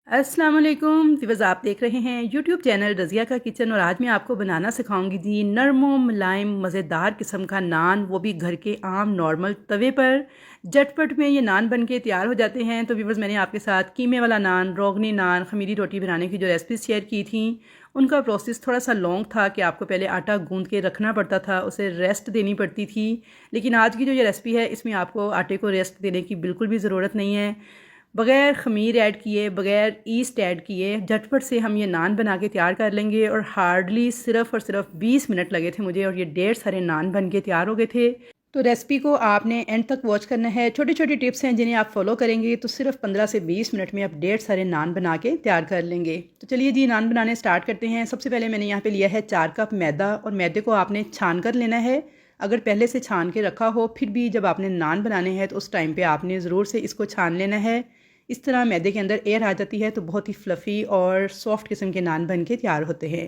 अस्सलाम वालेकुम व्यूअर्स, आप देख रहे हैं यूट्यूब चैनल रज़िया का किचन। और आज मैं आपको बनाना सिखाऊंगी जी नरम मुलायम मज़ेदार किस्म का नान, वो भी घर के आम नॉर्मल तवे पर। झटपट में ये नान बन के तैयार हो जाते हैं। तो व्यूअर्स, मैंने आपके साथ कीमे वाला नान, रोगनी नान, खमीरी रोटी बनाने की जो रेसिपी शेयर की थी, उनका प्रोसेस थोड़ा सा लॉन्ग था कि आपको पहले आटा गूंद के रखना पड़ता था, उसे रेस्ट देनी पड़ती थी। लेकिन आज की जो ये रेसिपी है, इसमें आपको आटे को रेस्ट देने की बिल्कुल भी ज़रूरत नहीं है। बग़ैर ख़मीर ऐड किए, बग़ैर ईस्ट ऐड किए, झटपट से हम ये नान बना के तैयार कर लेंगे। और हार्डली सिर्फ़ और सिर्फ 20 मिनट लगे थे मुझे, और ये ढेर सारे नान बन के तैयार हो गए थे। तो रेसिपी को आपने एंड तक वॉच करना है। छोटी छोटी टिप्स हैं जिन्हें आप फॉलो करेंगे तो सिर्फ 15 से 20 मिनट में आप ढेर सारे नान बना के तैयार कर लेंगे। तो चलिए जी, नान बनाने स्टार्ट करते हैं। सबसे पहले मैंने यहाँ पे लिया है 4 कप मैदा, और मैदे को आपने छान कर लेना है। अगर पहले से छान के रखा हो, फिर भी जब आपने नान बनाने हैं तो उस टाइम पे आपने ज़रूर से इसको छान लेना है। इस तरह मैदे के अंदर एयर आ जाती है तो बहुत ही फ्लफ़ी और सॉफ्ट किस्म के नान बन के तैयार होते हैं।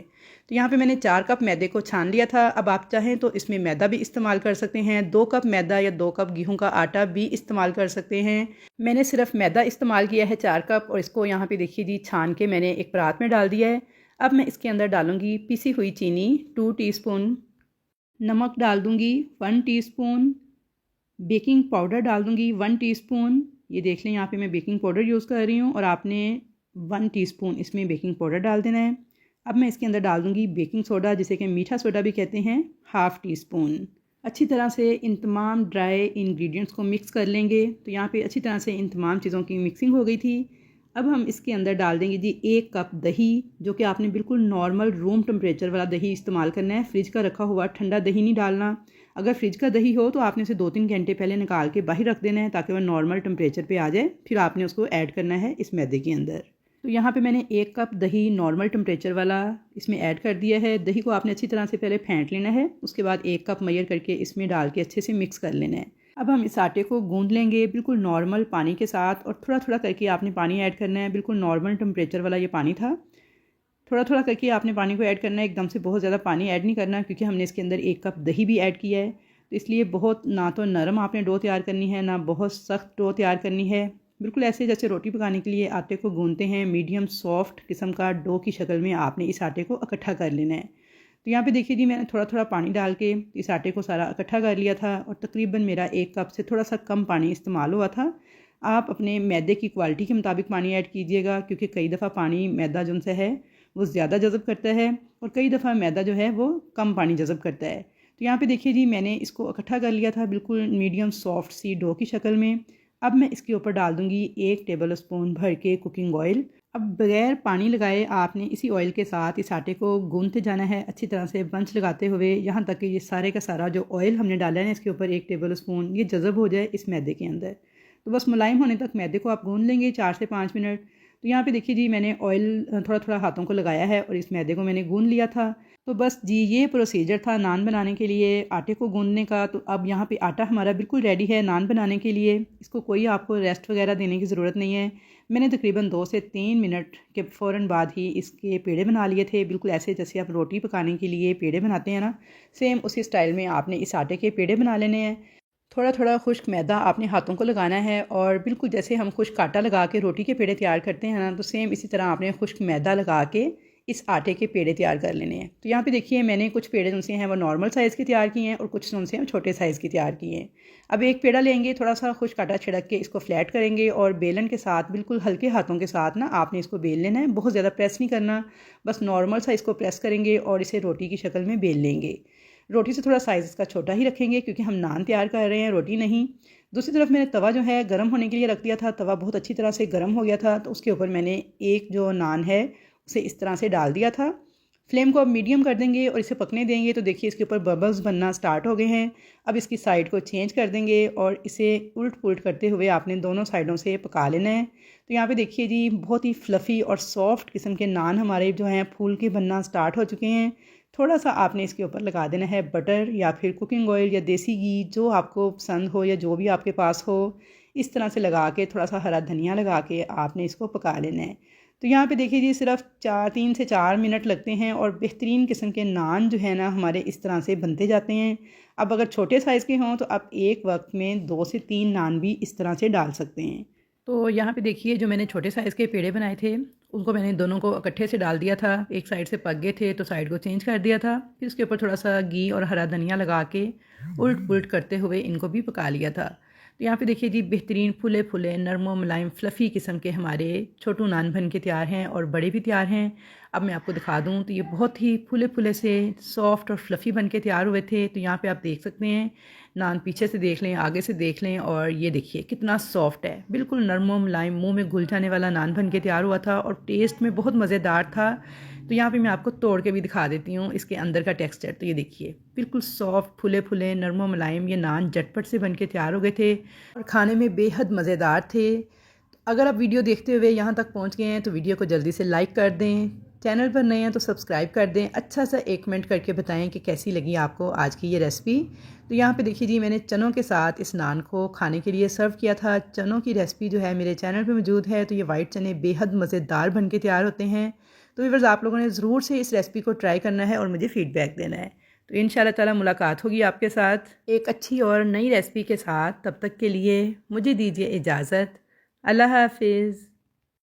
तो यहाँ पे मैंने 4 कप मैदे को छान लिया था। अब आप चाहें तो इसमें मैदा भी इस्तेमाल कर सकते हैं। 2 कप मैदा या 2 कप गेहूं का आटा भी इस्तेमाल कर सकते हैं। मैंने सिर्फ मैदा इस्तेमाल किया है 4 कप, और इसको यहाँ पे देखिए जी, छान के मैंने एक परात में डाल दिया है। अब मैं इसके अंदर डालूँगी पिसी हुई चीनी 2 टीस्पून, नमक डाल दूँगी 1 टीस्पून, बेकिंग पाउडर डाल दूँगी 1 टीस्पून। ये देख लें, यहाँ पे मैं बेकिंग पाउडर यूज़ कर रही हूँ, और आपने 1 टीस्पून इसमें बेकिंग पाउडर डाल देना है। अब मैं इसके अंदर डाल दूँगी बेकिंग सोडा, जिसे कि मीठा सोडा भी कहते हैं, हाफ़ टी स्पून। अच्छी तरह से इन तमाम ड्राई इंग्रेडिएंट्स को मिक्स कर लेंगे। तो यहाँ पे अच्छी तरह से इन तमाम चीज़ों की मिक्सिंग हो गई थी। अब हम इसके अंदर डाल देंगे जी 1 कप दही, जो कि आपने बिल्कुल नॉर्मल रूम टेम्परेचर वाला दही इस्तेमाल करना है। फ्रिज का रखा हुआ ठंडा दही नहीं डालना। अगर फ्रिज का दही हो तो आपने उसे 2-3 घंटे पहले निकाल के बाहर रख देना है, ताकि वह नॉर्मल टेम्परेचर पे आ जाए। फिर आपने उसको ऐड करना है इस मैदे के अंदर। तो यहाँ पे मैंने 1 कप दही नॉर्मल टेम्परेचर वाला इसमें ऐड कर दिया है। दही को आपने अच्छी तरह से पहले फेंट लेना है, उसके बाद 1 कप मैयर करके इसमें डाल के अच्छे से मिक्स कर लेना है। अब हम इस आटे को गूंद लेंगे बिल्कुल नॉर्मल पानी के साथ, और थोड़ा थोड़ा करके आपने पानी ऐड करना है। बिल्कुल नॉर्मल टेम्परेचर वाला ये पानी था। थोड़ा थोड़ा करके आपने पानी को ऐड करना है, एकदम से बहुत ज़्यादा पानी ऐड नहीं करना, क्योंकि हमने इसके अंदर 1 कप दही भी ऐड किया है। तो इसलिए बहुत ना तो नरम आपने डो तैयार करनी है, ना बहुत सख्त डो तैयार करनी है। बिल्कुल ऐसे जैसे रोटी पकाने के लिए आटे को गूंदते हैं, मीडियम सॉफ्ट किस्म का डो की शक्ल में आपने इस आटे को इकट्ठा कर लेना है। तो यहाँ पे देखिए जी, मैंने थोड़ा थोड़ा पानी डाल के इस आटे को सारा इकट्ठा कर लिया था, और तकरीबन मेरा 1 कप से थोड़ा सा कम पानी इस्तेमाल हुआ था। आप अपने मैदे की क्वालिटी के मुताबिक पानी ऐड कीजिएगा, क्योंकि कई दफ़ा पानी मैदा जो सा है वो ज़्यादा जज़ब करता है, और कई दफ़ा मैदा जो है वो कम पानी जज़ब करता है। तो यहाँ पे देखिए जी, मैंने इसको इकट्ठा कर लिया था बिल्कुल मीडियम सॉफ्ट सी डो की शक्ल में। अब मैं इसके ऊपर डाल दूँगी 1 टेबल स्पून भर के कुकिंग ऑयल। अब बगैर पानी लगाए आपने इसी ऑयल के साथ इस आटे को गूंथते जाना है, अच्छी तरह से बंच लगाते हुए, यहाँ तक कि ये सारे का सारा जो ऑयल हमने डाला है ना इसके ऊपर 1 टेबल स्पून, ये जज़ब हो जाए इस मैदे के अंदर। तो बस मुलायम होने तक मैदे को आप गूंद लेंगे 4 से 5 मिनट। तो यहाँ पे देखिए जी, मैंने ऑयल थोड़ा थोड़ा हाथों को लगाया है, और इस मैदे को मैंने गूंद लिया था। तो बस जी, ये प्रोसीजर था नान बनाने के लिए आटे को गूंदने का। तो अब यहाँ पे आटा हमारा बिल्कुल रेडी है नान बनाने के लिए। इसको कोई आपको रेस्ट वगैरह देने की ज़रूरत नहीं है। मैंने तकरीबन 2 से 3 मिनट के फ़ौरन बाद ही इसके पेड़े बना लिए थे, बिल्कुल ऐसे जैसे आप रोटी पकाने के लिए पेड़े बनाते हैं ना, सेम उसी स्टाइल में आपने इस आटे के पेड़े बना लेने हैं। थोड़ा थोड़ा खुश्क मैदा आपने हाथों को लगाना है, और बिल्कुल जैसे हम खुश्क आटा लगा के रोटी के पेड़े तैयार करते हैं ना, तो सेम इसी तरह आपने खुश्क मैदा लगा के इस आटे के पेड़े तैयार कर लेने हैं। तो यहाँ पे देखिए, मैंने कुछ पेड़े जो से हैं वो नॉर्मल साइज़ के तैयार किए हैं, और कुछ जो से हैं छोटे साइज़ के तैयार किए हैं। अब एक पेड़ा लेंगे, थोड़ा सा खुश्क आटा छिड़क के इसको फ्लैट करेंगे, और बेलन के साथ बिल्कुल हल्के हाथों के साथ ना आपने इसको बेल लेना है। बहुत ज़्यादा प्रेस नहीं करना, बस नॉर्मल सा इसको प्रेस करेंगे और इसे रोटी की शक्ल में बेल लेंगे। रोटी से थोड़ा साइज़ इसका छोटा ही रखेंगे, क्योंकि हम नान तैयार कर रहे हैं, रोटी नहीं। दूसरी तरफ मैंने तवा जो है गर्म होने के लिए रख दिया था। तवा बहुत अच्छी तरह से गर्म हो गया था, तो उसके ऊपर मैंने एक जो नान है उसे इस तरह से डाल दिया था। फ्लेम को अब मीडियम कर देंगे और इसे पकने देंगे। तो देखिए, इसके ऊपर बबल्स बनना स्टार्ट हो गए हैं। अब इसकी साइड को चेंज कर देंगे, और इसे उल्ट पुलट करते हुए आपने दोनों साइडों से पका लेना है। तो यहाँ पे देखिए जी, बहुत ही फ्लफ़ी और सॉफ्ट किस्म के नान हमारे जो हैं फूल के बनना स्टार्ट हो चुके हैं। थोड़ा सा आपने इसके ऊपर लगा देना है बटर, या फिर कुकिंग ऑयल, या देसी घी, जो आपको पसंद हो या जो भी आपके पास हो। इस तरह से लगा के थोड़ा सा हरा धनिया लगा के आपने इसको पका लेना है। तो यहाँ पे देखिए जी, सिर्फ 3 से 4 मिनट लगते हैं, और बेहतरीन किस्म के नान जो है ना हमारे इस तरह से बनते जाते हैं। अब अगर छोटे साइज़ के हों तो आप एक वक्त में 2 से 3 नान भी इस तरह से डाल सकते हैं। तो यहाँ पे देखिए जो मैंने छोटे साइज़ के पेड़े बनाए थे उनको मैंने दोनों को इकट्ठे से डाल दिया था। एक साइड से पक गए थे तो साइड को चेंज कर दिया था। फिर उसके ऊपर थोड़ा सा घी और हरा धनिया लगा के उल्ट पुल्ट करते हुए इनको भी पका लिया था। तो यहाँ पे देखिए जी बेहतरीन फुले फुले नरम मुलायम फ्लफ़ी किस्म के हमारे छोटू नान बन के तैयार हैं और बड़े भी तैयार हैं। अब मैं आपको दिखा दूँ तो ये बहुत ही फुले फुले से सॉफ्ट और फ्लफ़ी बन के तैयार हुए थे। तो यहाँ पे आप देख सकते हैं नान पीछे से देख लें, आगे से देख लें और ये देखिए कितना सॉफ्ट है, बिल्कुल नरम मुलायम मुंह में घुल जाने वाला नान बन के तैयार हुआ था और टेस्ट में बहुत मज़ेदार था। तो यहाँ पे मैं आपको तोड़ के भी दिखा देती हूँ इसके अंदर का टेक्सचर। तो ये देखिए बिल्कुल सॉफ्ट फुले फुले नरम मुलायम ये नान झटपट से बन के तैयार हो गए थे और खाने में बेहद मज़ेदार थे। अगर आप वीडियो देखते हुए यहाँ तक पहुँच गए हैं तो वीडियो को जल्दी से लाइक कर दें, चैनल पर नए हैं तो सब्सक्राइब कर दें, अच्छा सा एक कमेंट करके बताएं कि कैसी लगी आपको आज की ये रेसिपी। तो यहाँ पे देखिए जी मैंने चनों के साथ इस नान को खाने के लिए सर्व किया था। चनों की रेसिपी जो है मेरे चैनल पे मौजूद है। तो ये वाइट चने बेहद मज़ेदार बन के तैयार होते हैं। तो व्यूअर्स आप लोगों ने ज़रूर से इस रेसिपी को ट्राई करना है और मुझे फ़ीडबैक देना है। तो इंशाल्लाह ताला मुलाकात होगी आपके साथ एक अच्छी और नई रेसिपी के साथ। तब तक के लिए मुझे दीजिए इजाज़त। अल्लाह हाफिज़।